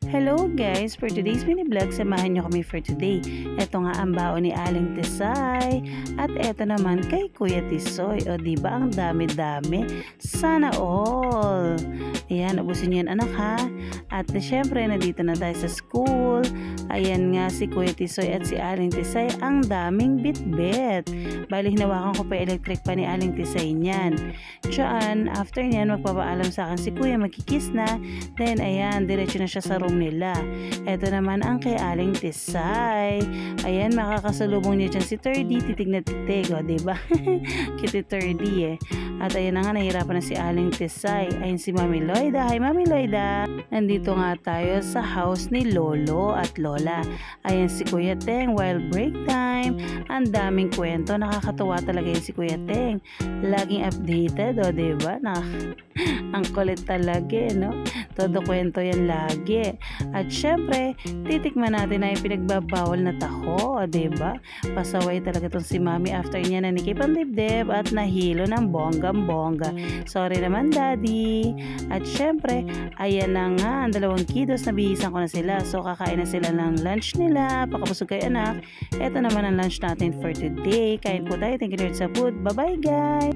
Hello guys! For today's mini vlog, samahan nyo kami for today. Ito nga ang baon ni Aling Tisay. At ito naman kay Kuya Tisoy. O diba ang dami-dami? Sana all! Ayan, ubusin nyo yan anak ha. At syempre, nandito na tayo sa school. Ayan nga si Kuya Tisoy at si Aling Tisay. Ang daming bit-bit. Bali, hinawakan ko pa electric pa ni Aling Tisay niyan. Diyan, after niyan, magpapaalam sa akin si Kuya, magkikiss na. Then, ayan, diretso na siya sa room nila. Ito naman ang kay Aling Tisay. Ayan, makakasalubong niya dyan si Turdy. Titig na titig, o diba? Kitty Turdy eh. At ayan na nga, nahirapan na si Aling Tisay. Ayun si Mami Loida. Hi Mami Loida! Nandito nga tayo sa house ni Lolo at Lola. Ayan si Kuya Teng, while break time. Ang daming kwento. Nakakatuwa talaga yun si Kuya Teng. Laging updated, o diba? Ang kulit talaga eh, no? Todo kwento yan lagi. At syempre, titikman natin na yung pinagbabawal na taho, o diba? Pasaway talaga tong si Mami after niya na nikip ang dibdib at nahilo ng bonggang-bongga. Sorry naman, Daddy. At syempre, ayan na nga, ang dalawang kiddos, nabihisan ko na sila. So, kakain na sila ng lunch nila. Pakabusog kay anak. Ito naman ang lunch natin for today. Kain po tayo. Thank you Lord sa food. Bye-bye, guys!